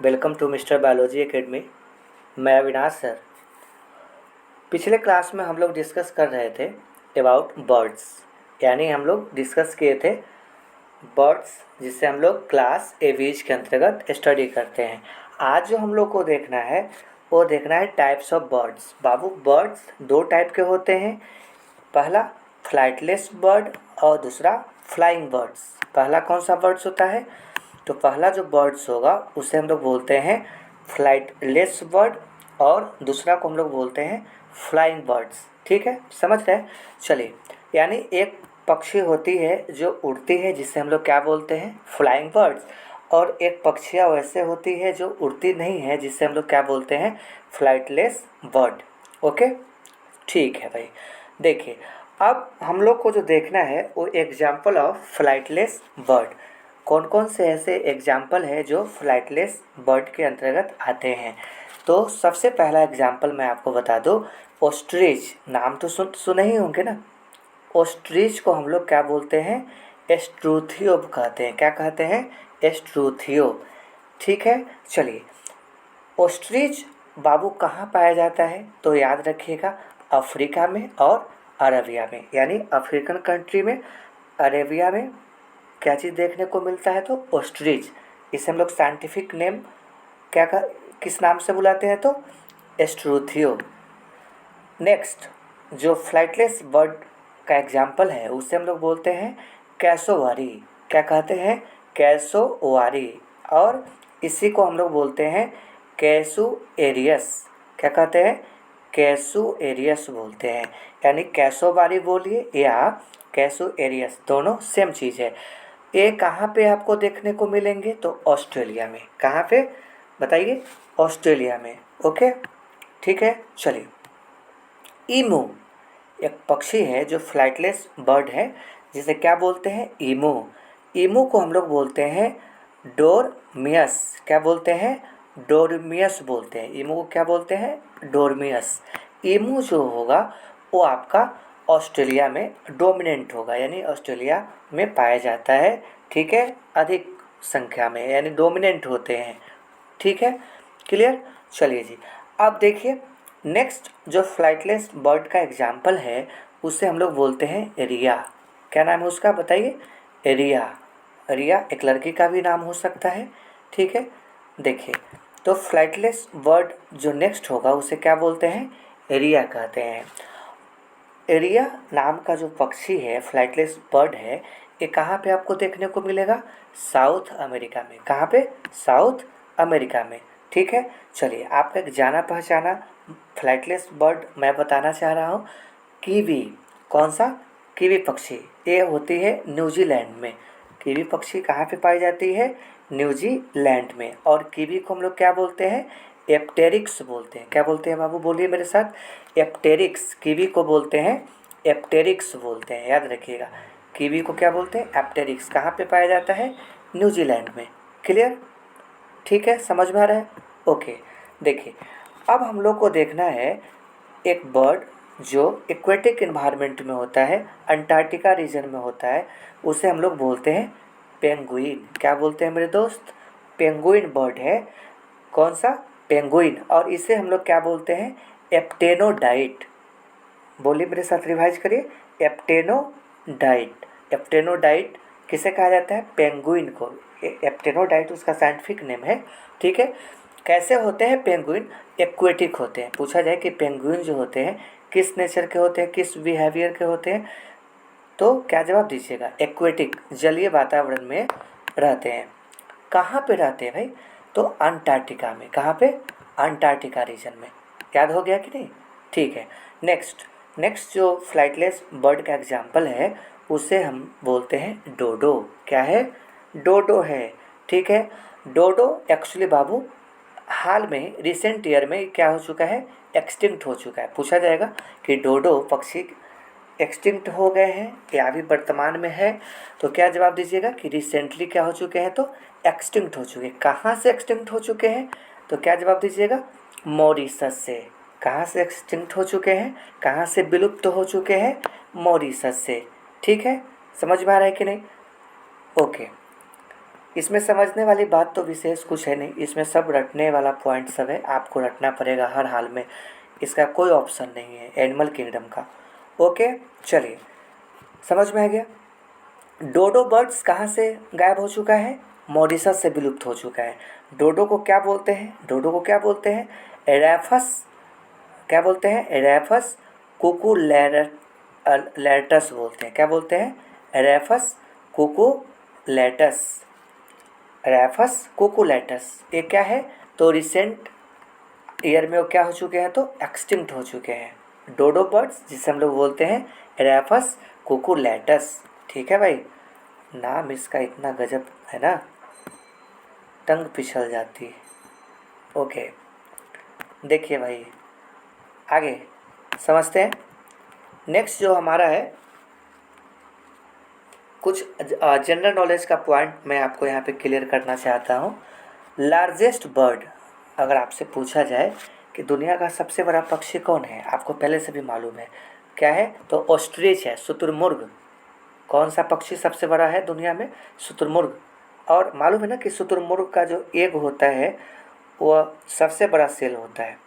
Welcome to Mister Biology Academy. मैं Avinash sir. पिछले class में हम लोग डिस्कस कर रहे थे अबाउट बर्ड्स, यानी हम लोग डिस्कस किए थे बर्ड्स जिससे हम लोग क्लास एवीज के अंतर्गत स्टडी करते हैं। आज जो हम लोग को देखना है वो देखना है types of birds. Babu, birds दो टाइप के होते हैं, पहला फ्लाइटलेस बर्ड और दूसरा फ्लाइंग बर्ड्स। पहला कौन सा बर्ड्स होता है? तो पहला जो बर्ड्स होगा उसे हम लोग बोलते हैं फ्लाइटलेस बर्ड और दूसरा को हम लोग बोलते हैं फ्लाइंग बर्ड्स। ठीक है, समझ गए? चलिए, यानी एक पक्षी होती है जो उड़ती है जिसे हम लोग क्या बोलते हैं? Flying birds. और एक पक्षियाँ वैसे होती है जो उड़ती नहीं है जिसे हम लोग क्या बोलते हैं? Flightless bird. ओके, ठीक है भाई। देखिए, अब हम लोग को जो देखना है वो एग्जाम्पल ऑफ फ्लाइटलेस बर्ड। कौन कौन से ऐसे एग्जाम्पल है जो फ्लाइटलेस बर्ड के अंतर्गत आते हैं? तो सबसे पहला एग्जाम्पल मैं आपको बता दूं, ऑस्ट्रिच। नाम तो सुने ही होंगे ना। ऑस्ट्रिच को हम लोग क्या बोलते हैं? एस्ट्रूथियो कहते हैं। क्या कहते हैं? एस्ट्रूथियो। ठीक है, चलिए, ऑस्ट्रिच बाबू कहाँ पाया जाता है? तो याद रखिएगा, अफ्रीका में और अरेबिया में, यानी अफ्रीकन कंट्री में, अरेबिया में क्या चीज़ देखने को मिलता है? तो ऑस्ट्रिच। इसे हम लोग साइंटिफिक नेम क्या का किस नाम से बुलाते हैं? तो एस्ट्रूथियो। नेक्स्ट, जो फ्लाइटलेस बर्ड का एग्जाम्पल है उसे हम लोग बोलते हैं कैसोवारी। क्या कहते हैं? कैसोवारी। और इसी को हम लोग बोलते हैं कैसू एरियस। क्या कहते हैं? कैसू एरियस बोलते हैं। यानी कैसोवारी बोलिए या कैसू एरियस, दोनों सेम चीज़ है। ये कहाँ पे आपको देखने को मिलेंगे? तो ऑस्ट्रेलिया में। कहाँ पे बताइए? ऑस्ट्रेलिया में। ओके, ठीक है, चलिए। ईमू एक पक्षी है जो फ्लाइटलेस बर्ड है जिसे क्या बोलते हैं? ईमू। ईमू को हम लोग बोलते हैं डोरमियस। क्या बोलते हैं? डोरमियस बोलते हैं। ईमू को क्या बोलते हैं? डोरमियस। ईमू जो होगा वो आपका ऑस्ट्रेलिया में डोमिनेंट होगा, यानी ऑस्ट्रेलिया में पाया जाता है। ठीक है, अधिक संख्या में, यानी डोमिनेंट होते हैं। ठीक है, क्लियर? चलिए जी, अब देखिए, नेक्स्ट जो फ्लाइटलेस बर्ड का एग्जाम्पल है उसे हम लोग बोलते हैं रिया। क्या नाम है उसका? बताइए। रिया। रिया एक लड़की का भी नाम हो सकता है। ठीक है, देखिए, तो फ्लाइटलेस बर्ड जो नेक्स्ट होगा उसे क्या बोलते हैं? रिया कहते हैं। एरिया नाम का जो पक्षी है, फ्लाइटलेस बर्ड है, ये कहाँ पे आपको देखने को मिलेगा? साउथ अमेरिका में। कहाँ पे? साउथ अमेरिका में। ठीक है, चलिए, आपका एक जाना पहचाना फ्लाइटलेस बर्ड मैं बताना चाह रहा हूँ, कीवी। कौन सा? कीवी पक्षी। ये होती है न्यूजीलैंड में। कीवी पक्षी कहाँ पे पाई जाती है? न्यूजीलैंड में। और कीवी को हम लोग क्या बोलते हैं? एप्टेरिक्स बोलते हैं। क्या बोलते हैं बाबू? बोलिए मेरे साथ। एप्टेरिक्स। कीवी को बोलते हैं एप्टेरिक्स बोलते हैं, याद रखिएगा। कीवी को क्या बोलते हैं? एप्टेरिक्स। कहाँ पे पाया जाता है? न्यूजीलैंड में। क्लियर? ठीक है, समझ में आ रहा है? ओके, देखिए, अब हम लोग को देखना है एक बर्ड जो एक्वेटिक इन्वायरमेंट में होता है, अंटार्कटिका रीजन में होता है, उसे हम लोग बोलते हैं पेंगुइन। क्या बोलते हैं मेरे दोस्त? पेंगुइन बर्ड है। कौन सा? पेंगुइन। और इसे हम लोग क्या बोलते हैं? एप्टेनोडाइट। बोलिए मेरे साथ, रिवाइज करिए। एप्टेनोडाइट। एप्टेनोडाइट किसे कहा जाता है? पेंगुइन को। एप्टेनोडाइट उसका साइंटिफिक नेम है। ठीक है, कैसे होते हैं पेंगुइन? एक्वेटिक होते हैं। पूछा जाए कि पेंगुइन जो होते हैं किस नेचर के होते हैं, किस बिहेवियर के होते हैं, तो क्या जवाब दीजिएगा? एक्वेटिक, जलीय वातावरण में रहते हैं। कहाँ पे रहते हैं भाई? तो अंटार्कटिका में। कहाँ पे? अंटार्कटिका रीजन में। याद हो गया कि नहीं? ठीक है, नेक्स्ट। नेक्स्ट जो फ्लाइटलेस बर्ड का एग्जाम्पल है उसे हम बोलते हैं डोडो। क्या है? डोडो है। ठीक है, डोडो एक्चुअली बाबू हाल में रिसेंट ईयर में क्या हो चुका है? एक्सटिंक्ट हो चुका है। पूछा जाएगा कि डोडो पक्षी एक्सटिंक्ट हो गए हैं या अभी वर्तमान में है, तो क्या जवाब दीजिएगा कि रिसेंटली क्या हो चुके हैं? तो एक्सटिंक्ट हो चुके हैं। कहाँ से एक्सटिंक्ट हो चुके हैं? तो क्या जवाब दीजिएगा? मॉरिशस से। कहाँ से एक्सटिंक्ट हो चुके हैं? कहाँ से विलुप्त हो चुके हैं? मॉरिशस से। ठीक है, समझ में आ रहा है कि नहीं? ओके, इसमें समझने वाली बात तो विशेष कुछ है नहीं, इसमें सब रटने वाला पॉइंट सब है, आपको रटना पड़ेगा हर हाल में, इसका कोई ऑप्शन नहीं है एनिमल किंगडम का। ओके, चलिए समझ में आ गया। डोडो बर्ड्स कहाँ से गायब हो चुका है? मॉरिशस से विलुप्त हो चुका है। डोडो को क्या बोलते हैं? डोडो को क्या बोलते हैं? एराफस, क्या बोलते हैं? एराफस कुकुलेटस बोलते हैं। क्या बोलते हैं? एराफस कुकुलेटस, एराफस कुकुलेटस। ये क्या है? तो रिसेंट ईयर में वो क्या हो चुके हैं? तो एक्सटिंक्ट हो चुके हैं डोडो बर्ड्स, जिसे हम लोग बोलते हैं एराफस कुकुलेटस। ठीक है भाई, नाम इसका इतना गजब है ना, टंग पिछल जाती है। ओके, देखिए भाई आगे समझते हैं। नेक्स्ट जो हमारा है, कुछ जनरल नॉलेज का पॉइंट मैं आपको यहाँ पे क्लियर करना चाहता हूँ। लार्जेस्ट बर्ड, अगर आपसे पूछा जाए कि दुनिया का सबसे बड़ा पक्षी कौन है, आपको पहले से भी मालूम है क्या है? तो ऑस्ट्रिच है, शुतुरमुर्ग। कौन सा पक्षी सबसे बड़ा है दुनिया में? शुतुरमुर्ग। और मालूम है ना कि शुतुरमुर्ग का जो एग होता है वह सबसे बड़ा सेल होता है।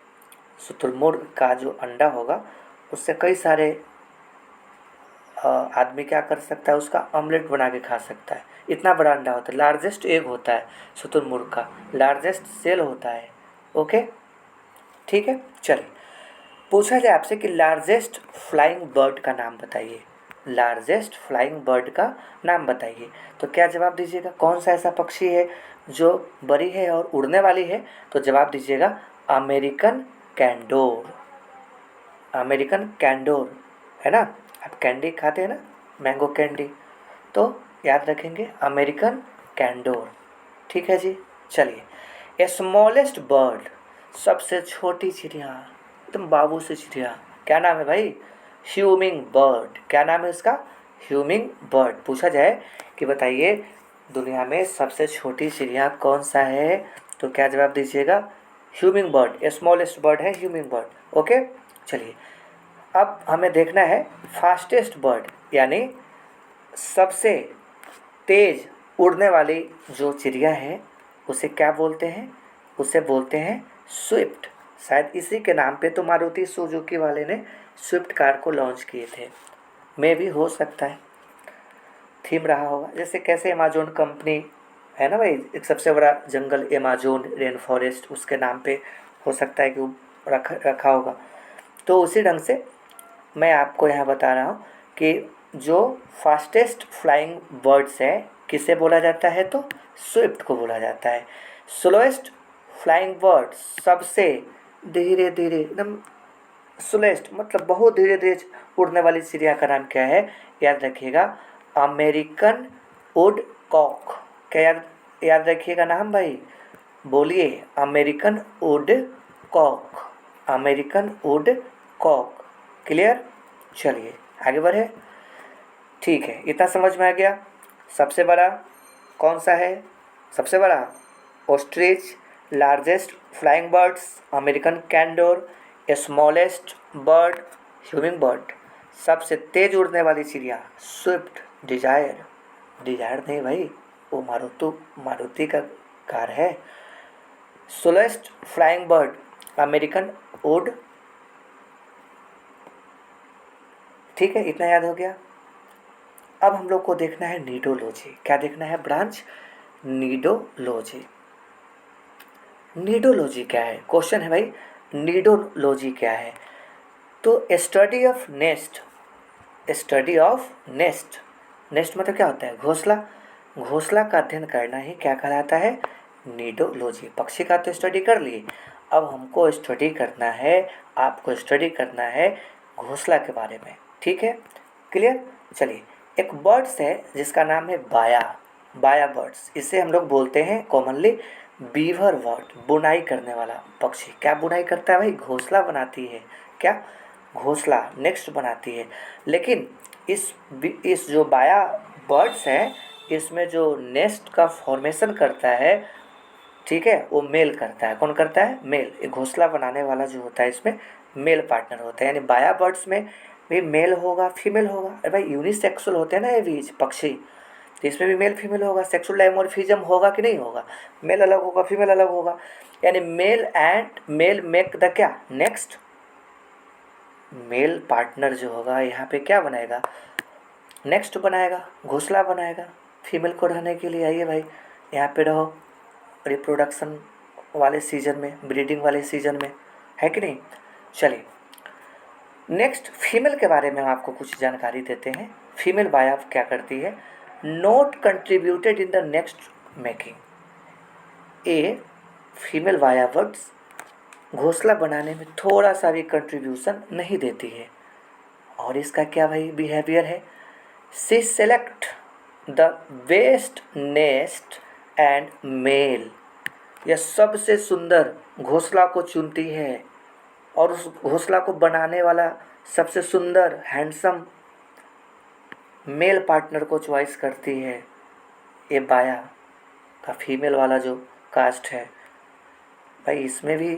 शुतुरमुर्ग का जो अंडा होगा उससे कई सारे आदमी क्या कर सकता है, उसका ऑमलेट बना के खा सकता है, इतना बड़ा अंडा होता है। लार्जेस्ट एग होता है शुतुरमुर्ग का, लार्जेस्ट सेल होता है। ओके, ठीक है। चलिए पूछा जाए आपसे कि लार्जेस्ट फ्लाइंग बर्ड का नाम बताइए, लार्जेस्ट फ्लाइंग बर्ड का नाम बताइए, तो क्या जवाब दीजिएगा? कौन सा ऐसा पक्षी है जो बड़ी है और उड़ने वाली है? तो जवाब दीजिएगा अमेरिकन कैंडोर। अमेरिकन कैंडोर है ना, आप कैंडी खाते हैं ना, मैंगो कैंडी, तो याद रखेंगे अमेरिकन कैंडोर। ठीक है जी। चलिए स्मॉलेस्ट बर्ड, सबसे छोटी चिड़िया, एकदम बाबू से चिड़िया, क्या नाम है भाई? Humming bird. क्या नाम है उसका? Humming bird. पूछा जाए कि बताइए दुनिया में सबसे छोटी चिड़िया कौन सा है, तो क्या जवाब दीजिएगा? ह्यूमिंग बर्ड, स्मॉलेस्ट बर्ड है ह्यूमिंग बर्ड। ओके, चलिए अब हमें देखना है फास्टेस्ट बर्ड, यानी सबसे तेज उड़ने वाली जो चिड़िया है उसे क्या बोलते हैं? उसे बोलते हैं स्विफ्ट। शायद इसी के नाम पे तो मारुति सुजुकी वाले ने स्विफ्ट कार को लॉन्च किए थे, मे भी हो सकता है थीम रहा होगा। जैसे कैसे अमेजोन कंपनी है ना भाई, एक सबसे बड़ा जंगल अमेजोन रेन फॉरेस्ट, उसके नाम पे हो सकता है कि वो रखा होगा। तो उसी ढंग से मैं आपको यहाँ बता रहा हूँ कि जो फास्टेस्ट फ्लाइंग बर्ड्स है किसे बोला जाता है? तो स्विफ्ट को बोला जाता है। स्लोएस्ट फ्लाइंग बर्ड, सबसे धीरे धीरे एकदम स्लोएस्ट मतलब बहुत धीरे धीरे उड़ने वाली चिड़िया का नाम क्या है? याद रखिएगा अमेरिकन वुड कॉक। क्या याद रखिएगा नाम भाई, बोलिए American woodcock, American woodcock. Clear? चलिए आगे बढ़े। ठीक है, इतना समझ में आ गया। सबसे बड़ा कौन सा है? सबसे बड़ा ostrich, largest flying birds American candour, smallest bird humming bird, सबसे तेज उड़ने वाली चिड़िया स्विफ्ट डिजायर। डिजायर नहीं भाई, वो मारुति का कार है। Slowest flying bird American would. ठीक है, इतना याद हो गया। अब हम लोग को देखना है नीडोलॉजी। क्या देखना है? ब्रांच नीडोलॉजी। नीडोलॉजी क्या है? क्वेश्चन है भाई, नीडोलॉजी क्या है? तो study of nest, study of nest, nest मतलब क्या होता है? घोंसला। घोंसला का अध्ययन करना ही क्या कहलाता है? नीडोलॉजी। पक्षी का तो स्टडी कर लिए, अब हमको स्टडी करना है, आपको स्टडी करना है घोंसला के बारे में। ठीक है, क्लियर? चलिए एक बर्ड्स है जिसका नाम है बाया, बाया बर्ड्स, इसे हम लोग बोलते हैं कॉमनली बीवर बर्ड, बुनाई करने वाला पक्षी। क्या बुनाई करता है भाई? घोंसला बनाती है। क्या? घोंसला नेक्स्ट बनाती है। लेकिन इस जो बाया बर्ड्स हैं इसमें जो नेस्ट का फॉर्मेशन करता है, ठीक है, वो मेल करता है। कौन करता है? मेल। एक घोंसला बनाने वाला जो होता है इसमें मेल पार्टनर होता है, यानी बाया बर्ड्स में भी मेल होगा फीमेल होगा। अरे भाई यूनिसेक्सुअल होते हैं ना ये बीज पक्षी, तो इसमें भी मेल फीमेल होगा, सेक्सुअल डायमॉर्फिज्म होगा कि नहीं होगा, मेल अलग होगा फीमेल अलग होगा, यानी male and male make the क्या नेक्स्ट मेल पार्टनर जो होगा यहाँ पे क्या बनाएगा, नेक्स्ट बनाएगा, घोंसला बनाएगा फीमेल को रहने के लिए। आइए भाई यहाँ पे रहो रिप्रोडक्शन वाले सीजन में, ब्रीडिंग वाले सीजन में, है कि नहीं। चलिए नेक्स्ट फीमेल के बारे में हम आपको कुछ जानकारी देते हैं। फीमेल बाया क्या करती है, not contributed in the next making. A female बाया बर्ड्स घोंसला बनाने में थोड़ा सा भी कंट्रीब्यूशन नहीं देती है। और इसका क्या भाई बिहेवियर है, C select the best nest and male, यह सबसे सुंदर घोंसला को चुनती है और उस घोंसला को बनाने वाला सबसे सुंदर हैंडसम मेल पार्टनर को चॉइस करती है। ये बाया का फीमेल वाला जो कास्ट है भाई, इसमें भी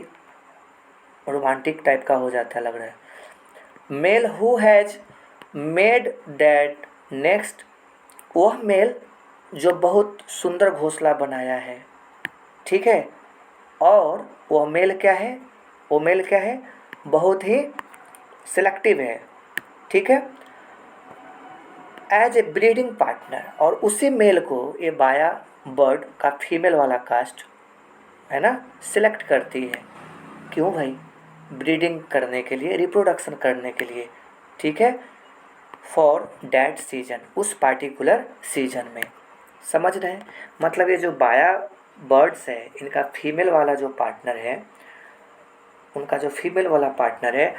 रोमांटिक टाइप का हो जाता है लग रहा है। Mail who has made that next, वह मेल जो बहुत सुंदर घोंसला बनाया है, ठीक है। और वह मेल क्या है, वो मेल क्या है, बहुत ही सिलेक्टिव है, ठीक है, एज ए ब्रीडिंग पार्टनर। और उसी मेल को ये बाया बर्ड का फीमेल वाला कास्ट है ना सिलेक्ट करती है। क्यों भाई, ब्रीडिंग करने के लिए, रिप्रोडक्शन करने के लिए, ठीक है, फॉर दैट सीजन, उस पार्टिकुलर सीजन में। समझ रहे हैं, मतलब ये जो बाया बर्ड्स है इनका फीमेल वाला जो पार्टनर है, उनका जो फीमेल वाला पार्टनर है,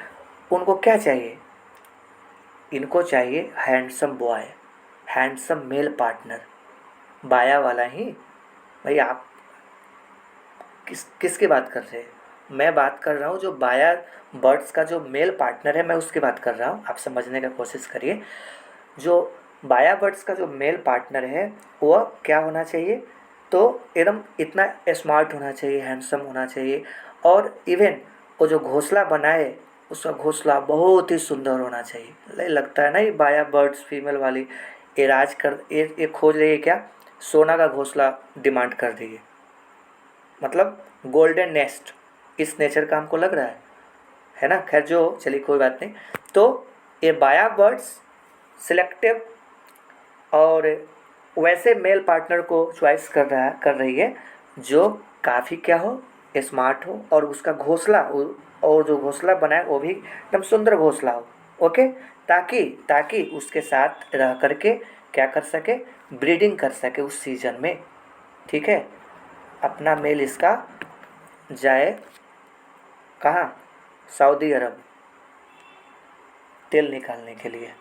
उनको क्या चाहिए, इनको चाहिए handsome boy, handsome male partner, बाया वाला ही। भाई आप किसकी बात कर रहे हैं, मैं बात कर रहा हूँ जो बाया बर्ड्स का जो मेल पार्टनर है, मैं उसकी बात कर रहा हूँ। आप समझने का कोशिश करिए, जो बाया बर्ड्स का जो मेल पार्टनर है वह क्या होना चाहिए, तो एकदम इतना स्मार्ट होना चाहिए, हैंडसम होना चाहिए, और इवन वो जो घोंसला बनाए उसका घोंसला बहुत ही सुंदर होना चाहिए। लगता है ना ये बाया बर्ड्स फीमेल वाली ये राज कर, ये खोज रही है क्या, सोना का घोंसला डिमांड कर रही है, मतलब गोल्डन नेस्ट, इस नेचर का हमको लग रहा है ना। खैर जो चलिए कोई बात नहीं। तो ये बाया बर्ड्स सिलेक्टिव और वैसे मेल पार्टनर को चॉइस कर रही है जो काफ़ी क्या हो, स्मार्ट हो, और उसका घोंसला, और जो घोंसला बनाए वो भी एकदम सुंदर घोंसला हो, ओके, ताकि उसके साथ रह करके क्या कर सके, ब्रीडिंग कर सके उस सीजन में, ठीक है। अपना मेल इसका जाए कहाँ, सऊदी अरब तेल निकालने के लिए,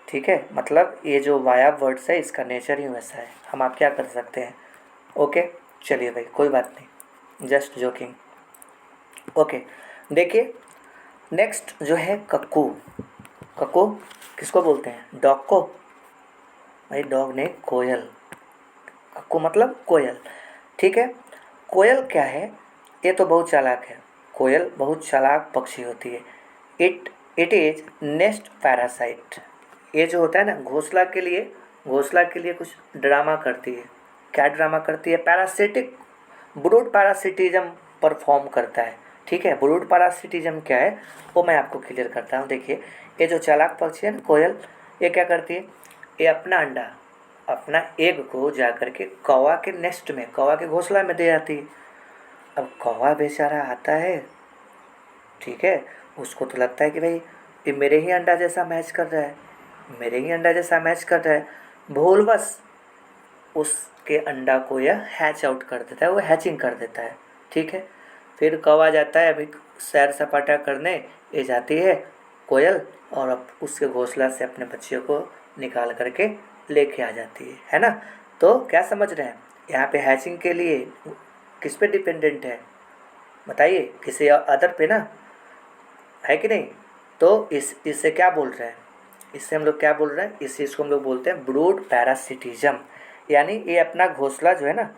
ठीक है। मतलब ये जो बाया बर्ड्स है इसका नेचर ही वैसा है, हम आप क्या कर सकते हैं, ओके। चलिए भाई कोई बात नहीं, जस्ट जोकिंग, ओके। देखिए नेक्स्ट जो है कक्कू, कक्कू किसको बोलते हैं, डॉग को, भाई डॉग ने कोयल, कक्कू मतलब कोयल, ठीक है। कोयल क्या है, ये तो बहुत चालाक है, कोयल बहुत चालाक पक्षी होती है। इट इज नेस्ट पैरासाइट, ये जो होता है ना घोंसला के लिए कुछ ड्रामा करती है। क्या ड्रामा करती है, पैरासिटिक ब्रूड पैरासिटिज्म परफॉर्म करता है, ठीक है। ब्रूड पैरासिटिज्म क्या है वो मैं आपको क्लियर करता हूँ। देखिए ये जो चालाक पक्षी है ना कोयल, ये क्या करती है, ये अपना अंडा, अपना एग को जा कर के कौवा के नेस्ट में, कौवा के घोंसला में दे जाती है। अब कौवा बेचारा आता है, ठीक है, उसको तो लगता है कि भाई ये मेरे ही अंडा जैसा मैच कर रहा है, मेरे ही अंडा जैसा मैच कर रहा है, भूलवश उसके अंडा को यह हैच आउट कर देता है, वो हैचिंग कर देता है, ठीक है। फिर कौवा जाता है अभी सैर सपाटा करने, ये जाती है कोयल, और अब उसके घोंसला से अपने बच्चे को निकाल करके लेके आ जाती है ना। तो क्या समझ रहे हैं, यहाँ पे हैचिंग के लिए किस पे डिपेंडेंट है बताइए, किसी अदर पे ना, है कि नहीं। तो इससे क्या बोल रहे हैं, इससे हम लोग क्या बोल रहे हैं, इस चीज़ को हम लोग बोलते हैं ब्रूड पैरासिटिज्म, यानी ये अपना घोंसला जो है ना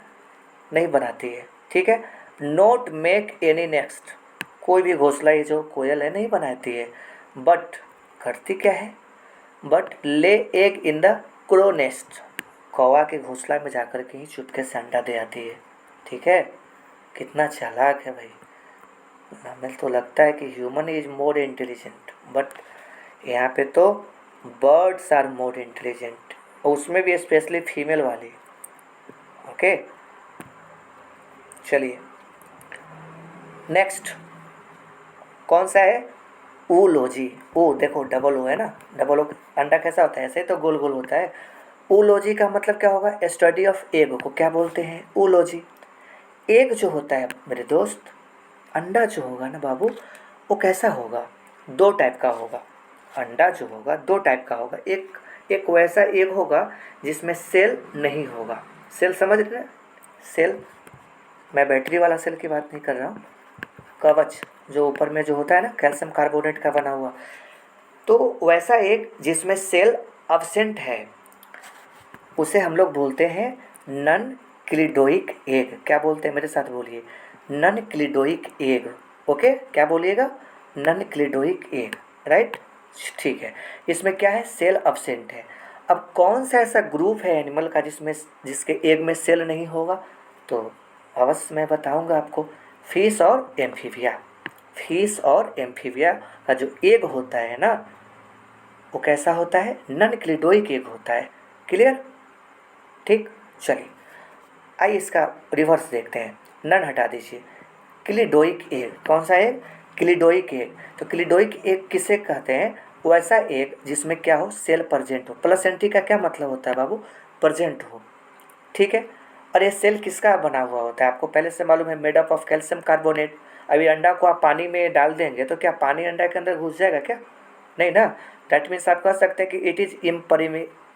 नहीं बनाती है, ठीक है। नोट मेक एनी नेक्स्ट, कोई भी घोंसला ये जो कोयल है नहीं बनाती है, बट करती क्या है, बट ले egg in the crow nest, कौवा के घोंसला में जाकर के ही चुपके से अंडा दे आती है। ठीक है, कितना चालाक है भाई। हमें तो लगता है कि human is more intelligent, but यहाँ पे तो बर्ड्स आर मोर इंटेलिजेंट, और उसमें भी स्पेशली फीमेल वाली। ओके, चलिए नेक्स्ट कौन सा है? ऊलोजी। ओ देखो डबल ओ है ना, डबल ओ अंडा कैसा होता है? ऐसे ही तो गोल गोल होता है। ऊलोजी का मतलब क्या होगा? स्टडी ऑफ एग को क्या बोलते हैं? ऊलोजी। एग जो होता है मेरे दोस्त, अंडा जो होगा ना बाबू, वो कैसा होगा? दो टाइप का होगा। अंडा जो होगा दो टाइप का होगा। एक एक वैसा एग होगा जिसमें सेल नहीं होगा। सेल समझ रहे हैं? सेल, मैं बैटरी वाला सेल की बात नहीं कर रहा हूँ, कवच जो ऊपर में जो होता है ना, कैल्शियम कार्बोनेट का बना हुआ, तो वैसा एक जिसमें सेल अब्सेंट है, उसे हम लोग बोलते हैं नन क्लिडोइक एग। क्या बोलते हैं? मेरे साथ बोलिए, नन क्लिडोइक एग। ओके, क्या बोलिएगा? Non cleidoic egg, right. ठीक है, इसमें क्या है? सेल अब्सेंट है। अब कौन सा ऐसा ग्रुप है एनिमल का जिसके एग में सेल नहीं होगा? तो अवश्य मैं बताऊंगा आपको, फिश और एम्फीबिया। फिश और एम्फीबिया का जो एग होता है ना, वो कैसा होता है? नन क्लिडोइक एग होता है। क्लियर? ठीक, चलिए आइए इसका रिवर्स देखते हैं। नन हटा दीजिए, क्लिडोइक एग। कौन सा एग? क्लिडोइक एग। तो क्लिडोइक एग किसे कहते हैं? वैसा एग जिसमें क्या हो? सेल प्रेजेंट हो। प्लेसेंटी का क्या मतलब होता है बाबू? प्रेजेंट हो। ठीक है, और ये सेल किसका बना हुआ होता है? आपको पहले से मालूम है, made up of calcium carbonate. अभी अंडा को आप पानी में डाल देंगे तो क्या पानी अंडा के अंदर घुस जाएगा क्या? नहीं ना। दैट मीन्स आप कह सकते हैं कि इट इज़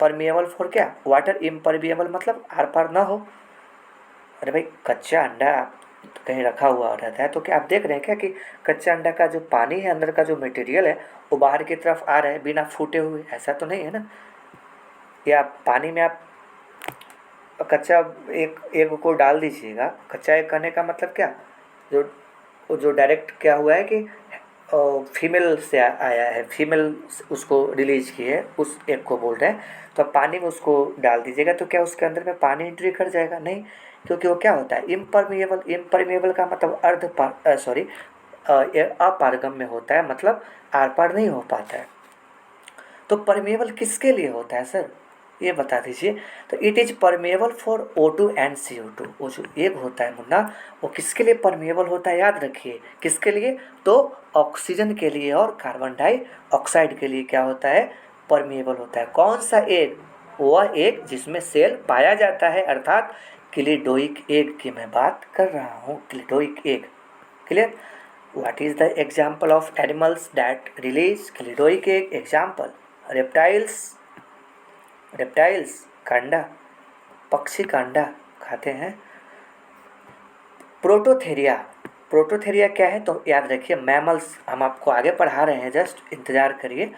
परमिएबल फॉर क्या? वाटर। इम्परमिएबल मतलब आर पार ना हो। अरे भाई, कच्चा अंडा कहीं रखा हुआ रहता है तो क्या आप देख रहे हैं क्या कि कच्चा अंडा का जो पानी है, अंदर का जो मटेरियल है, वो बाहर की तरफ आ रहा है बिना फूटे हुए? ऐसा तो नहीं है ना। या पानी में आप कच्चा एक एग को डाल दीजिएगा। कच्चा एग कहने का मतलब क्या? जो जो डायरेक्ट क्या हुआ है कि फीमेल से आया है, फीमेल उसको रिलीज की है, उस एग को बोल रहे हैं। तो आप पानी में उसको डाल दीजिएगा तो क्या उसके अंदर में पानी एंट्री कर जाएगा? नहीं, क्योंकि वो क्या होता है? इम्परमिएबल। इम्परमिएबल का मतलब अपारगम्य होता है, मतलब आर पार नहीं हो पाता है। तो परमिएबल किसके लिए होता है सर, ये बता दीजिए। तो it is permeable for O2 and CO2। वो जो एग होता है मुन्ना, वो किसके लिए परमिएबल होता है? याद रखिए, किसके लिए? तो ऑक्सीजन के लिए और कार्बन डाइऑक्साइड के लिए क्या होता है? परमिएबल होता है। कौन सा एग? वह एग जिसमें सेल पाया जाता है, अर्थात क्लिडोइक एग की मैं बात कर रहा हूँ। Cleidoic egg. Clear? What is the example of animals that release cleidoic egg? Example, reptiles. Reptiles का अंडा, पक्षी का अंडा खाते हैं। प्रोटोथेरिया। प्रोटोथेरिया क्या है? तो याद रखिए, मैमल्स हम आपको आगे पढ़ा रहे हैं, जस्ट इंतजार करिए।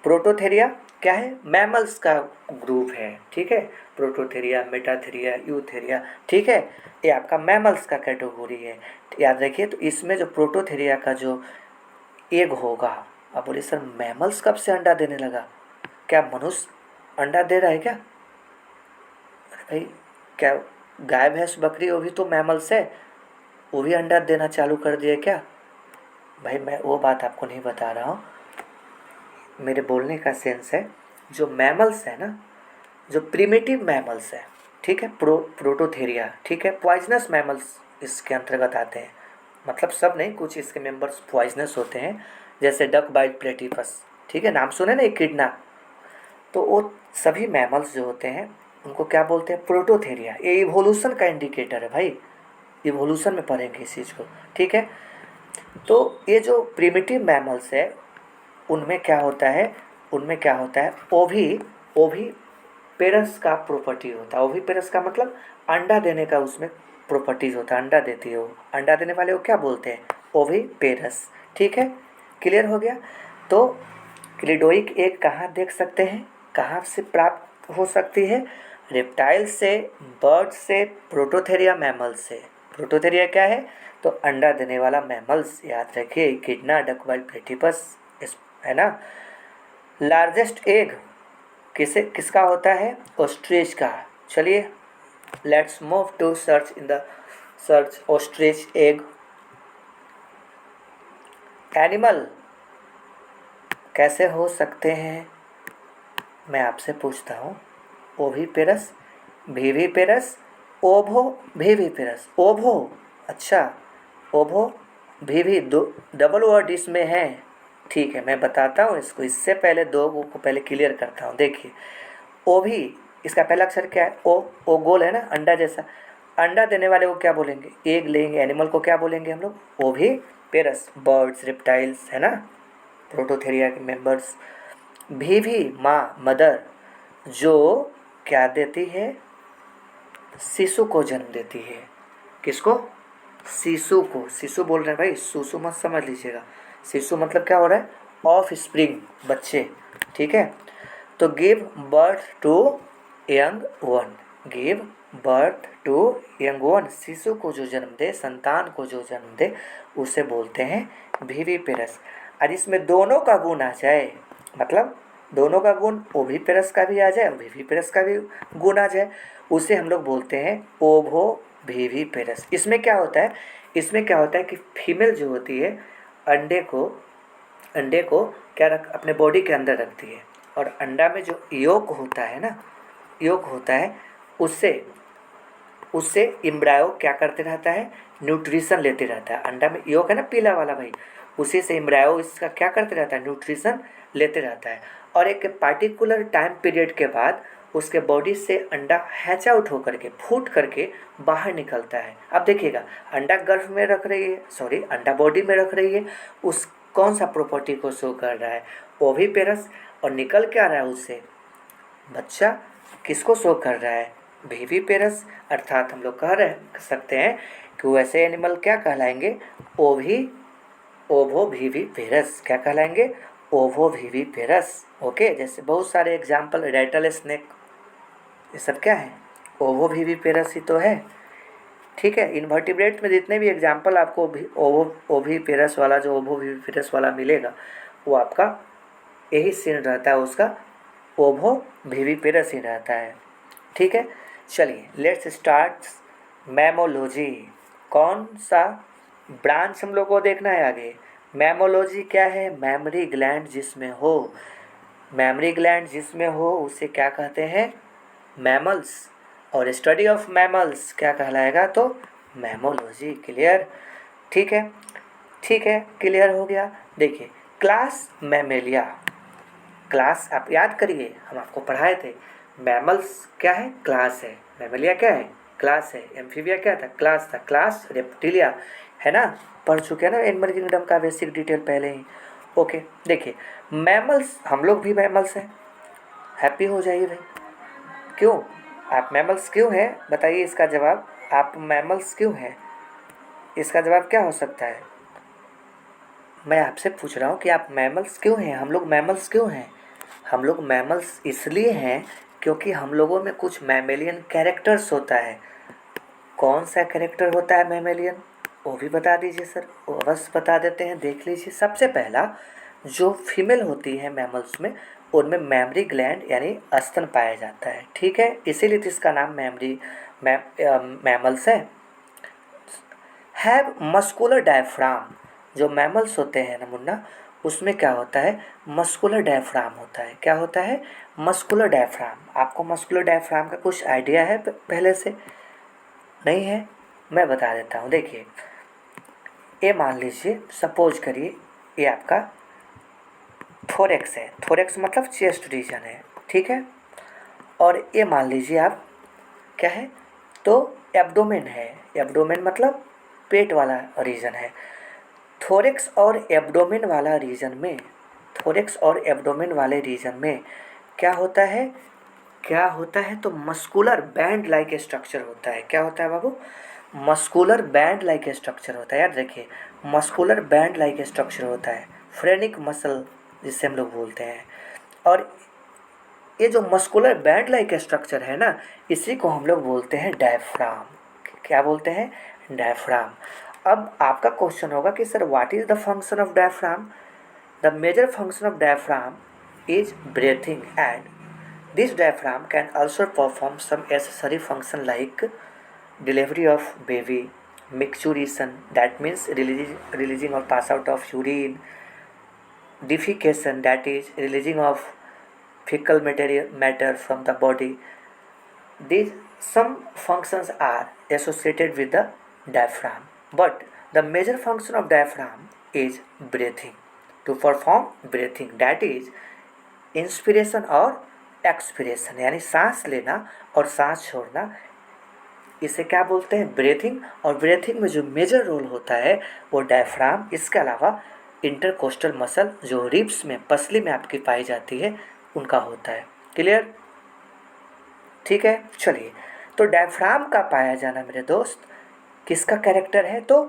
प्रोटोथेरिया क्या है? मैमल्स का ग्रुप है। ठीक है, प्रोटोथेरिया, मेटाथेरिया, यूथेरिया। ठीक है, ये आपका मैमल्स का कैटेगरी है। याद रखिए, तो इसमें जो प्रोटोथेरिया का जो एग होगा, अब बोलिए सर मैमल्स कब से अंडा देने लगा? क्या मनुष्य अंडा दे रहा है क्या? अरे भाई, क्या गाय भैंस बकरी वो भी तो मैमल्स है, वो भी अंडा देना चालू कर दिए क्या? भाई मैं वो बात आपको नहीं बता रहा हूँ, मेरे बोलने का सेंस है, जो मैमल्स है ना, जो प्रिमिटिव मैमल्स है, ठीक है, प्रोटोथेरिया, ठीक है, पॉइजनस मैमल्स इसके अंतर्गत आते हैं। मतलब सब नहीं, कुछ इसके मेंबर्स पॉइजनस होते हैं, जैसे डक बाइट प्लेटिपस। ठीक है, नाम सुने ना, एकिडना। तो वो सभी मैमल्स जो होते हैं उनको क्या बोलते हैं? प्रोटोथेरिया। ये इवोल्यूशन का इंडिकेटर है भाई, इवोल्यूशन में पढ़ेंगे इस चीज़ को। ठीक है, तो ये जो प्रिमिटिव मैमल्स है उनमें क्या होता है? उनमें क्या होता है? ओभी पेरस का प्रॉपर्टी होता है। ओभी पेरस का मतलब अंडा देने का उसमें प्रॉपर्टीज होता है, अंडा देती है वो। अंडा देने वाले को क्या बोलते हैं? ओभी पेरस। ठीक है, क्लियर हो गया। तो क्लिडोइक एग कहाँ देख सकते हैं, कहाँ से प्राप्त हो सकती है? रेप्टाइल से, बर्ड से, प्रोटोथेरिया मैमल से। प्रोटोथेरिया क्या है? तो अंडा देने वाला मैमल्स, याद रखिए, इकिडना, डक बाइट प्लेटिपस, है ना। लार्जेस्ट एग किसका होता है? ऑस्ट्रिच का। चलिए let's move to search ostrich egg. Animal कैसे हो सकते हैं, मैं आपसे पूछता हूँ। Oviparous, viviparous, ovoviviparous. Ovo, अच्छा ओवो विवि, दो डबल वर्ड इसमें है। ठीक है, मैं बताता हूँ इसको। इससे पहले दो को पहले क्लियर करता हूँ। देखिए ओवी, इसका पहला अक्षर क्या है? ओ गोल है ना, अंडा जैसा। अंडा देने वाले को क्या बोलेंगे? एग लेंगे। एनिमल को क्या बोलेंगे हम लोग? ओविपेरस। बर्ड्स, रिप्टाइल्स है ना, प्रोटोथेरिया के मेंबर्स। भी माँ, मदर, जो क्या देती है? शिशु को जन्म देती है। किसको? शिशु को। शिशु बोल रहे हैं भाई, सुसु मत समझ लीजिएगा। शिशु मतलब क्या हो रहा है? ऑफ स्प्रिंग, बच्चे। ठीक है, तो give birth to young one. Give birth to young one, शिशु को जो जन्म दे, संतान को जो जन्म दे, उसे बोलते हैं विविपेरस। और इसमें दोनों का गुण आ जाए, मतलब दोनों का गुण, ओविपेरस का भी आ जाए, विविपेरस का भी गुण आ जाए, उसे हम लोग बोलते हैं ओवो विविपेरस। इसमें क्या होता है? इसमें क्या होता है कि फीमेल जो होती है अंडे को क्या रख अपने बॉडी के अंदर रखती है, और अंडा में जो योक होता है ना, योक होता है, उससे उससे इम्ब्रायो क्या करते रहता है? न्यूट्रिशन लेते रहता है। अंडा में योक है ना, पीला वाला भाई, उसी से इम्ब्रायो इसका क्या करते रहता है? न्यूट्रिशन लेते रहता है। और एक पार्टिकुलर टाइम पीरियड के बाद उसके बॉडी से अंडा हैच आउट होकर के, फूट करके बाहर निकलता है। अब देखिएगा, अंडा गर्भ में रख रही है, सॉरी अंडा बॉडी में रख रही है, उस कौन सा प्रॉपर्टी को शो कर रहा है? ओविपेरस। और निकल क्या रहा है उससे? बच्चा। किसको शो कर रहा है? विविपेरस। अर्थात हम लोग कह सकते हैं कि वैसे एनिमल क्या कहलाएंगे? Ovoviviparous. क्या कहलाएंगे? ओवो विविपेरस। ओके, जैसे बहुत सारे एग्जाम्पल, रैटल स्नेक, ये सब क्या है? ओवो विविपेरस ही तो है। ठीक है, इन्वर्टिब्रेट में जितने भी एग्जाम्पल आपको ओविपेरस वाला, जो ओवो विविपेरस वाला मिलेगा, वो आपका यही सीन रहता है उसका, ओवो विविपेरस ही रहता है। ठीक है, चलिए लेट्स स्टार्ट मैमोलॉजी। कौन सा ब्रांच हम लोग को देखना है आगे? मैमोलॉजी क्या है? मेमोरी ग्लैंड जिसमें हो, मेमोरी ग्लैंड जिसमें हो उसे क्या कहते हैं? मैमल्स। और स्टडी ऑफ मैमल्स क्या कहलाएगा? तो मैमोलॉजी। क्लियर? ठीक है, ठीक है, क्लियर हो गया। देखिए क्लास मैमेलिया, क्लास आप याद करिए, हम आपको पढ़ाए थे। मैमल्स क्या है? क्लास है। मैमेलिया क्या है? क्लास है। एम्फीबिया क्या था? क्लास था। क्लास रेप्टिलिया है ना, पढ़ चुके हैं ना एनिमल किंगडम का बेसिक डिटेल पहले ही। ओके, देखिए मैमल्स, हम लोग भी मैमल्स हैं। हैप्पी हो जाइए भाई। क्यों आप मैमल्स क्यों हैं? बताइए इसका जवाब। आप मैमल्स क्यों हैं? इसका जवाब क्या हो सकता है? मैं आपसे पूछ रहा हूँ कि आप मैमल्स क्यों हैं? हम लोग मैमल्स क्यों हैं? हम लोग मैमल्स इसलिए हैं क्योंकि हम लोगों में कुछ मैमेलियन कैरेक्टर्स होता है। कौन सा कैरेक्टर होता है मैमेलियन? वो भी बता दीजिए सर। वो अवश्य बता देते हैं, देख लीजिए। सबसे पहला, जो फीमेल होती है मैमल्स में, उनमें मेमरी ग्लैंड यानी स्तन पाया जाता है। ठीक है, इसीलिए तो इसका नाम मैमल्स है। हैव मस्कुलर डायफ्राम, जो मैमल्स होते हैं ना मुन्ना, उसमें क्या होता है? मस्कुलर डायफ्राम होता है। क्या होता है? Muscular diaphragm. आपको मस्कुलर डायफ्राम का कुछ आइडिया है पहले से? नहीं है? मैं बता देता हूँ। देखिए ये मान लीजिए, सपोज करिए ये आपका थोरेक्स है। थोरेक्स मतलब चेस्ट रीजन है। ठीक है, और ये मान लीजिए आप क्या है? तो एब्डोमेन है। एब्डोमेन मतलब पेट वाला रीजन है। थोरेक्स और एब्डोमेन वाला रीजन में, थोरेक्स और एब्डोमेन वाले रीजन में क्या होता है? क्या होता है? तो मस्कुलर बैंड लाइक स्ट्रक्चर होता है। क्या होता है बाबू? मस्कुलर बैंड लाइक स्ट्रक्चर होता है। याद रखिए, मस्कुलर बैंड लाइक स्ट्रक्चर होता है, फ्रेनिक मसल जिसे हम लोग बोलते हैं। और ये जो मस्कुलर बैंड लाइक स्ट्रक्चर है ना, इसी को हम लोग बोलते हैं डायफ्राम। क्या बोलते हैं? डायफ्राम। अब आपका क्वेश्चन होगा कि sir what is the function of diaphragm? The major function of diaphragm is breathing and This diaphragm can also perform some accessory function like delivery of baby, micturition, that means releasing or pass out of urine, defecation, that is releasing of fecal matter from the body. These some functions are associated with the diaphragm, but the major function of diaphragm is breathing. To perform breathing, that is inspiration और expiration, यानी सांस लेना और सांस छोड़ना, इसे क्या बोलते हैं? ब्रीथिंग। और ब्रीथिंग में जो मेजर रोल होता है वो डायफ्राम, इसके अलावा इंटरकोस्टल मसल जो रिब्स में पसली में आपकी पाई जाती है उनका होता है। क्लियर? ठीक है, चलिए। तो डायफ्राम का पाया जाना मेरे दोस्त किसका कैरेक्टर है? तो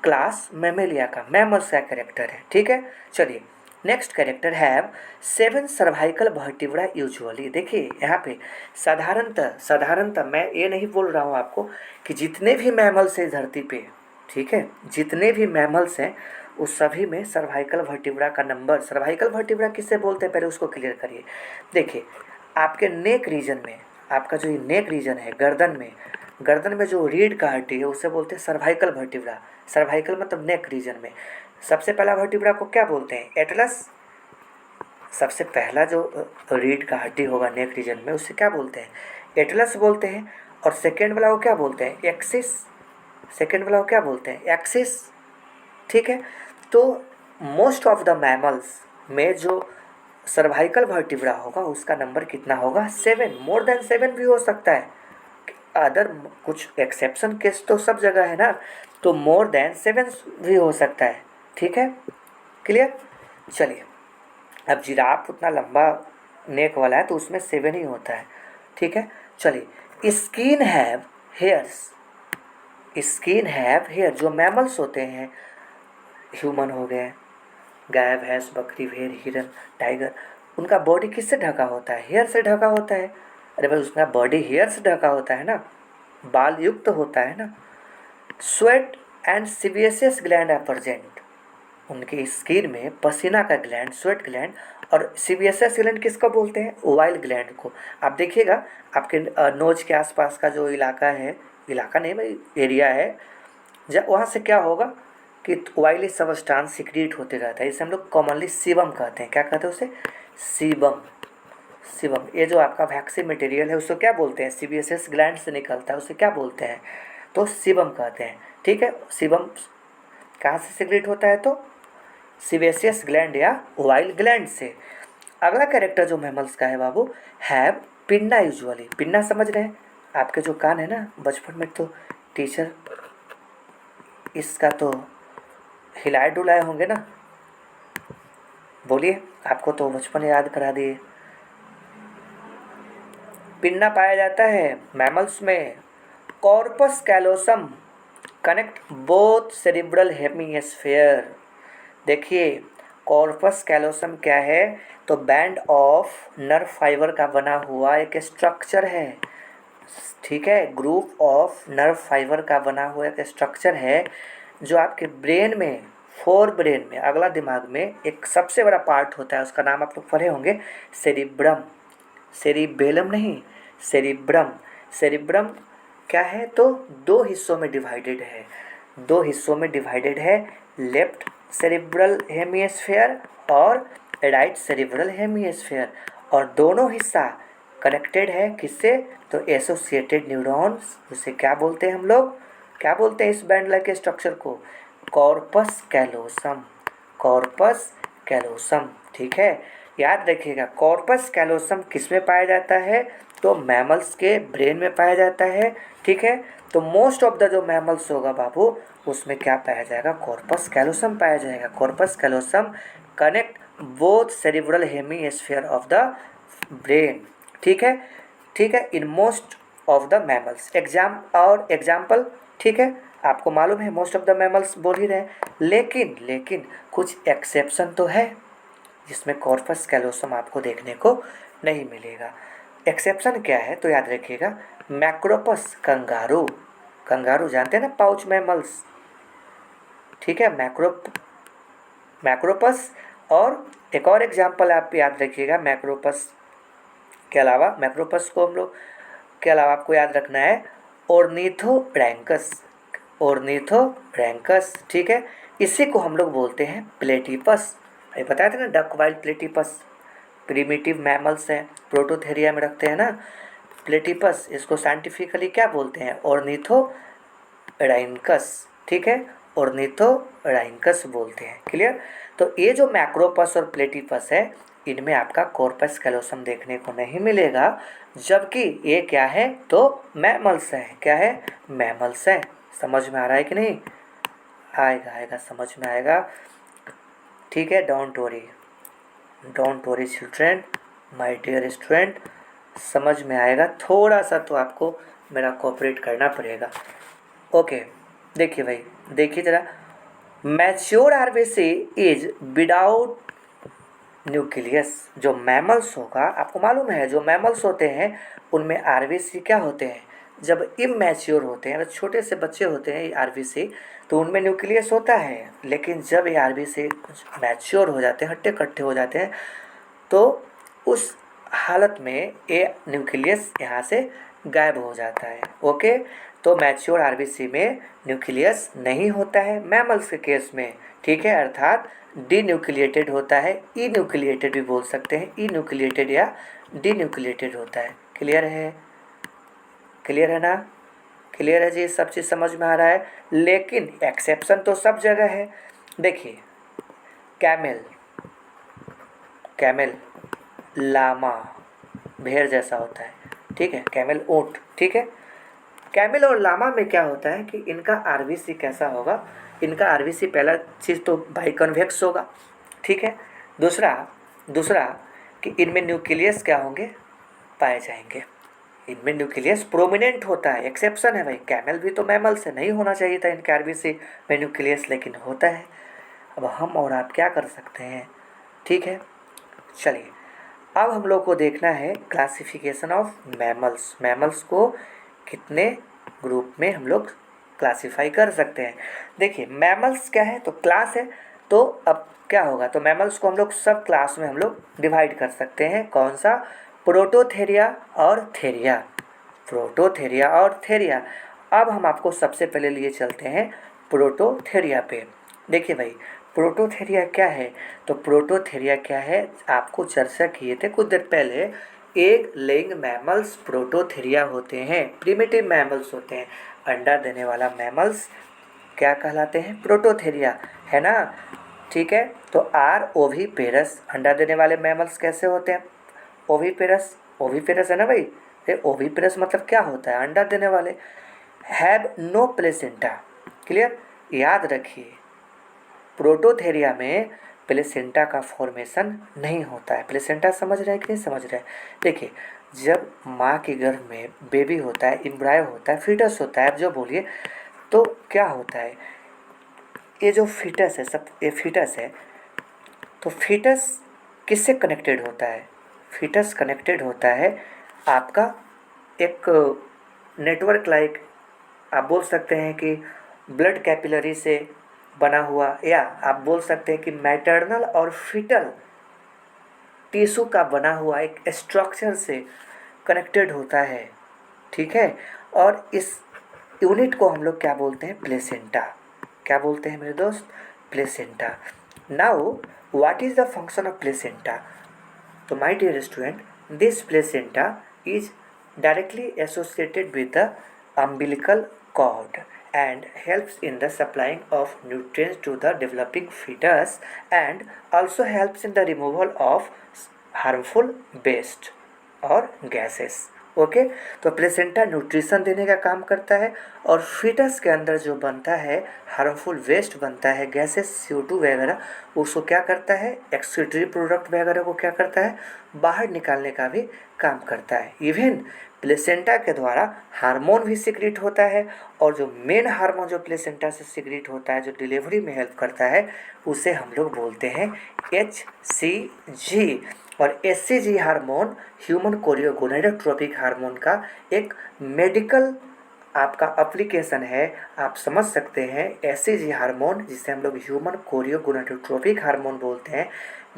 क्लास मैमेलिया का, मैमल्स का कैरेक्टर है। ठीक है, चलिए। Next character have 7 cervical vertebra usually. देखिए यहाँ पे साधारणतः मैं ये नहीं बोल रहा हूँ आपको कि जितने भी मैमल्स हैं धरती पे, ठीक है, जितने भी मैमल्स हैं उस सभी में सर्वाइकल वर्टिब्रा का नंबर, सर्वाइकल वर्टिब्रा किससे बोलते हैं पहले उसको क्लियर करिए। देखिए आपके नेक रीजन में, आपका जो ये नेक रीजन है, गर्दन में जो रीढ़ का हड्डी है उसे बोलते हैं सर्वाइकल वर्टिब्रा। सर्वाइकल मतलब नेक रीजन में। सबसे पहला वर्टिब्रा को क्या बोलते हैं? एटलस। सबसे पहला जो रीढ़ का हड्डी होगा नेक रीजन में उसे क्या बोलते हैं? एटलस बोलते हैं। और सेकेंड वाला को क्या बोलते हैं? एक्सिस। सेकेंड वाला को क्या बोलते हैं? एक्सिस। ठीक है, तो मोस्ट ऑफ द मैमल्स में जो सर्वाइकल वर्टिब्रा होगा उसका नंबर कितना होगा? 7। मोर देन 7 भी हो सकता है, अदर कुछ एक्सेप्शन केस तो सब जगह है ना, तो मोर देन 7 भी हो सकता है। ठीक है, क्लियर? चलिए, अब जिराफ उतना लंबा नेक वाला है तो उसमें 7 ही होता है। ठीक है, चलिए। Skin have hairs. Skin have hair, जो मैमल्स होते हैं, ह्यूमन हो गए, गाय, भैंस, बकरी, भेड़, हिरन, टाइगर, उनका बॉडी किससे ढका होता है? हेयर से ढका होता है। अरे भाई उसका बॉडी हेयर से ढका होता है ना, बाल युक्त होता है ना। Sweat and sebaceous gland are present. उनके स्किन में पसीना का ग्लैंड, स्वेट ग्लैंड, और सीबेसियस ग्लैंड किसको बोलते हैं? ओवाइल ग्लैंड को। आप देखिएगा आपके नोज के आसपास का जो इलाका है, इलाका नहीं भाई एरिया है, जब वहाँ से क्या होगा कि ऑयली सबस्टांस सिक्रीट होते रहता है। इसे हम लोग कॉमनली सीबम कहते हैं। क्या कहते हैं उसे? सीबम। सीबम। ये जो आपका वैक्सी मटेरियल है उसको क्या बोलते हैं? सीबेसियस ग्लैंड से निकलता है, उसे क्या बोलते हैं? तो सीबम कहते हैं। ठीक है, सीबम कहाँ से सिक्रीट होता है? तो सीबेसियस ग्लैंड या ओवाइल ग्लैंड से। अगला कैरेक्टर जो मैमल्स का है बाबू, हैव पिन्ना यूजुअली। पिन्ना समझ रहे हैं? आपके जो कान है ना, बचपन में तो टीचर इसका तो हिलाए डुलाए होंगे ना, बोलिए, आपको तो बचपन याद करा दिए। पिन्ना पाया जाता है मैमल्स में। Corpus callosum connect both cerebral hemisphere. देखिए कॉर्पस कैलोसम क्या है? तो बैंड ऑफ नर्व फाइबर का बना हुआ एक स्ट्रक्चर है। ठीक है, ग्रुप ऑफ नर्व फाइबर का बना हुआ एक स्ट्रक्चर है जो आपके ब्रेन में, फोर ब्रेन में, अगला दिमाग में एक सबसे बड़ा पार्ट होता है। उसका नाम आप लोग पढ़े होंगे, सेरिब्रम। सेरिबेलम नहीं, सेरिब्रम। सेरिब्रम क्या है? तो दो हिस्सों में डिवाइडेड है। दो हिस्सों में डिवाइडेड है, लेफ्ट सेरिब्रल हेमिस्फेयर और राइट सेरिब्रल हेमिस्फेयर। और दोनों हिस्सा कनेक्टेड है किससे? तो एसोसिएटेड न्यूरॉन्स। उसे क्या बोलते हैं हम लोग? क्या बोलते हैं इस बैंड लाइक स्ट्रक्चर को? Corpus callosum. Corpus callosum. ठीक है, याद रखिएगा कॉर्पस कैलोसम किस में पाया जाता है? तो मैमल्स के ब्रेन में पाया जाता है। ठीक है, तो मोस्ट ऑफ द जो मैमल्स होगा बाबू उसमें क्या पाया जाएगा? कॉर्पस कैलोसम पाया जाएगा। Corpus callosum connect both cerebral hemisphere of the brain. ठीक है, ठीक है, in most of the mammals. Example, ठीक है, आपको मालूम है मोस्ट ऑफ द मैमल्स बोल ही रहे, लेकिन कुछ एक्सेप्शन तो है जिसमें कॉर्पस कैलोसम आपको देखने को नहीं मिलेगा। एक्सेप्शन क्या है? तो याद रखिएगा, मैक्रोपस, कंगारू। कंगारू जानते हैं ना, पाउच मैमल्स। ठीक है, मैक्रोपस। और एक और एग्जाम्पल आप याद रखिएगा, मैक्रोपस के अलावा मैक्रोपस को हम लोग के अलावा आपको याद रखना है ऑर्निथोरैंकस, ऑर्निथोरैंकस, ठीक है। इसी को हम लोग बोलते हैं प्लेटिपस। ये बताया था ना, duck wild platypus primitive mammals हैं, प्रोटोथेरिया में रखते हैं ना प्लेटिपस। इसको साइंटिफिकली क्या बोलते हैं? ऑर्निथोरैंकस, ठीक है, ऑर्निथोरैंकस बोलते हैं। क्लियर? तो ये जो मैक्रोपस और प्लेटिपस है, इनमें आपका कॉर्पस कैलोसम देखने को नहीं मिलेगा, जबकि ये क्या है? तो मैमल्स हैं। क्या है? मैमल्स हैं। समझ में आ रहा है कि नहीं? आएगा आएगा, समझ में आएगा, ठीक है। Don't worry children, my dear student, समझ में आएगा। थोड़ा सा तो आपको मेरा कोऑपरेट करना पड़ेगा। ओके, देखिए भाई, देखिए ज़रा, mature RBC is without nucleus. जो मैमल्स होगा, आपको मालूम है जो मैमल्स होते हैं उनमें आरबीसी क्या होते हैं? जब इमैच्योर होते हैं, छोटे से बच्चे होते हैं आरबीसी, तो उनमें न्यूक्लियस होता है। लेकिन जब ये आरबीसी मैच्योर हो जाते हैं, हट्टे कट्टे हो जाते हैं, तो उस हालत में ये न्यूक्लियस यहाँ से गायब हो जाता है। ओके, तो मैच्योर आरबीसी में न्यूक्लियस नहीं होता है मैमल्स के केस में, ठीक है, अर्थात डीन्यूक्लिएटेड होता है। ई न्यूक्लिएटेड भी बोल सकते हैं, ई न्यूक्लिएटेड या डीन्यूक्लिएटेड होता है। क्लियर है? क्लियर है ना? क्लियर है जी, सब चीज़ समझ में आ रहा है। लेकिन एक्सेप्शन तो सब जगह है। देखिए, कैमल, कैमल लामा भेड़ जैसा होता है, ठीक है, कैमल ऊँट, ठीक है। कैमल और लामा में क्या होता है कि इनका आरबीसी कैसा होगा? इनका आरबीसी पहला चीज़ तो बाइकन्वेक्स होगा, ठीक है। दूसरा दूसरा कि इनमें न्यूक्लियस क्या होंगे? पाए जाएंगे। इनमें न्यूक्लियस प्रोमिनेंट होता है। एक्सेप्शन है भाई, कैमल भी तो मैमल से नहीं होना चाहिए था इनके आरबीसी में न्यूक्लियस, लेकिन होता है। अब हम और आप क्या कर सकते हैं? ठीक है, चलिए अब हम लोग को देखना है क्लासिफिकेशन ऑफ मैमल्स। मैमल्स को कितने ग्रुप में हम लोग क्लासिफाई कर सकते हैं? देखिए, मैमल्स क्या है? तो क्लास है। तो अब क्या होगा? तो मैमल्स को हम लोग सब क्लास में हम लोग डिवाइड कर सकते हैं। कौन सा? प्रोटोथेरिया और थेरिया, प्रोटोथेरिया और थेरिया। अब हम आपको सबसे पहले लिए चलते हैं प्रोटोथेरिया पे। देखिए भाई, प्रोटोथेरिया क्या है? तो प्रोटोथेरिया क्या है, आपको चर्चा किए थे कुछ देर पहले। एग लेइंग मैमल्स प्रोटोथेरिया होते हैं, प्रिमिटिव मैमल्स होते हैं। अंडा देने वाला मैमल्स क्या कहलाते हैं? प्रोटोथेरिया, है ना? ठीक है, तो आर ओविपेरस, अंडा देने वाले मैमल्स कैसे होते हैं? ओविपेरस, ओविपेरस है ना भाई। ये ओविपेरस मतलब क्या होता है? अंडा देने वाले। Have no placenta. क्लियर? याद रखिए, प्रोटोथेरिया में प्लेसेंटा का फॉर्मेशन नहीं होता है। प्लेसेंटा समझ रहे हैं कि नहीं समझ रहे हैं? देखिए, जब माँ के गर्भ में बेबी होता है, एम्ब्रायो होता है, फीटस होता है, जो बोलिए, तो क्या होता है? ये जो फीटस है, सब ये फीटस है, तो फीटस किससे कनेक्टेड होता है? फीटस कनेक्टेड होता है आपका एक नेटवर्क, लाइक आप बोल सकते हैं कि ब्लड कैपिलरी से बना हुआ, या आप बोल सकते हैं कि मैटरनल और फीटल टिश्यू का बना हुआ एक स्ट्रक्चर से कनेक्टेड होता है, ठीक है। और इस यूनिट को हम लोग क्या बोलते हैं? प्लेसेंटा। क्या बोलते हैं मेरे दोस्त? Placenta. Now what is the function of placenta? तो my dear student, this placenta is directly associated with the umbilical cord and helps in the supplying of nutrients to the developing fetus and also helps in the removal of harmful waste और gases। Okay, तो placenta nutrition देने का काम करता है, और foetus के अंदर जो बनता है हार्मफुल वेस्ट बनता है, गैसेस, CO2 वगैरह, उसको क्या करता है? एक्सक्रीटरी प्रोडक्ट वगैरह को क्या करता है? बाहर निकालने का भी काम करता है। इवन प्लेसेंटा के द्वारा हार्मोन भी सिक्रीट होता है, और जो मेन हार्मोन जो प्लेसेंटा से सिक्रीट होता है, जो डिलीवरी में हेल्प करता है, उसे हम लोग बोलते हैं HCG। और HCG हार्मोन ह्यूमन कोरियोगोनेडोट्रोपिक हार्मोन का एक मेडिकल आपका एप्लीकेशन है। आप समझ सकते हैं, HCG हार्मोन, जिसे हम लोग ह्यूमन कोरियोगोनेडोट्रोपिक हार्मोन बोलते हैं,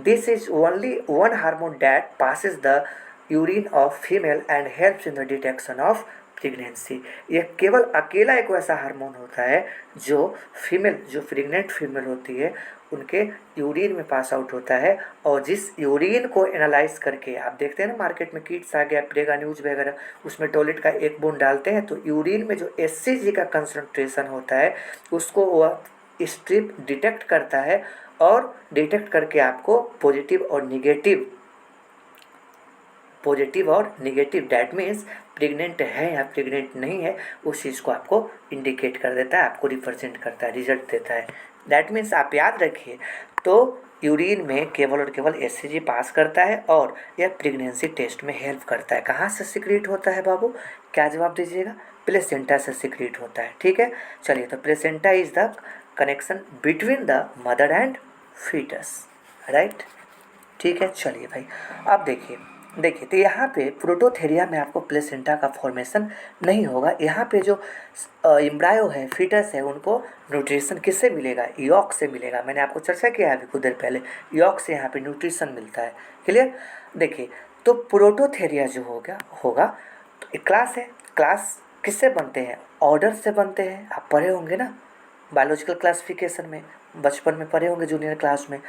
this is only one hormone that passes the urine of female and helps in the detection of pregnancy. यह केवल अकेला एक वैसा हार्मोन होता है जो प्रेग्नेंट फीमेल होती है उनके यूरिन में पास आउट होता है, और जिस यूरिन को एनालाइज करके आप देखते हैं ना मार्केट में किट्स आ गया, प्रेगा न्यूज़ वगैरह, उसमें टॉयलेट का एक बूंद डालते हैं तो यूरिन में जो HCG का कंसंट्रेशन होता है उसको वह स्ट्रिप डिटेक्ट करता है, और डिटेक्ट करके आपको पॉजिटिव और निगेटिव डैट मीन्स प्रेग्नेंट है या प्रेग्नेंट नहीं है उस चीज़ को आपको इंडिकेट कर देता है, आपको रिप्रेजेंट करता है, रिजल्ट देता है। डैट मीन्स आप याद रखिए, तो यूरिन में केवल और केवल HCG पास करता है और यह प्रेगनेंसी टेस्ट में हेल्प करता है। कहाँ से सीक्रेट होता है बाबू, क्या जवाब दीजिएगा? प्लेसेंटा से सीक्रेट होता है। ठीक है, चलिए, तो placenta is the connection between the mother and foetus, right. ठीक है, चलिए भाई, अब देखिए तो यहाँ पे प्रोटोथेरिया में आपको प्लेसेंटा का फॉर्मेशन नहीं होगा। यहाँ पे जो एम्ब्रायो है, फीटस है, उनको न्यूट्रिशन किससे मिलेगा? यॉक से मिलेगा। मैंने आपको चर्चा किया है अभी कुछ देर पहले, यॉक से यहाँ पे न्यूट्रिशन मिलता है। क्लियर? देखिए, तो प्रोटोथेरिया जो होगा तो एक क्लास है। क्लास किससे बनते हैं? ऑर्डर से बनते हैं। आप पढ़े होंगे ना बायोलॉजिकल क्लासिफिकेशन में, बचपन में पढ़े होंगे जूनियर क्लास में।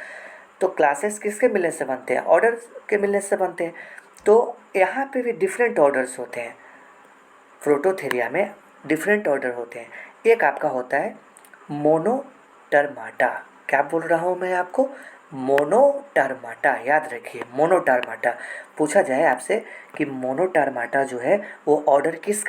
तो क्लासेस किसके मिलने से बनते हैं? ऑर्डर के मिलने से बनते हैं। तो यहाँ पे भी डिफरेंट ऑर्डर्स होते हैं, प्रोटोथेरिया में डिफरेंट ऑर्डर होते हैं। एक आपका होता है मोनोटर्माटा। क्या बोल रहा हूँ मैं आपको? मोनोटर्माटा, याद रखिए, मोनोटर्माटा। पूछा जाए आपसे कि मोनोटर्माटा जो है वो ऑर्डर किसका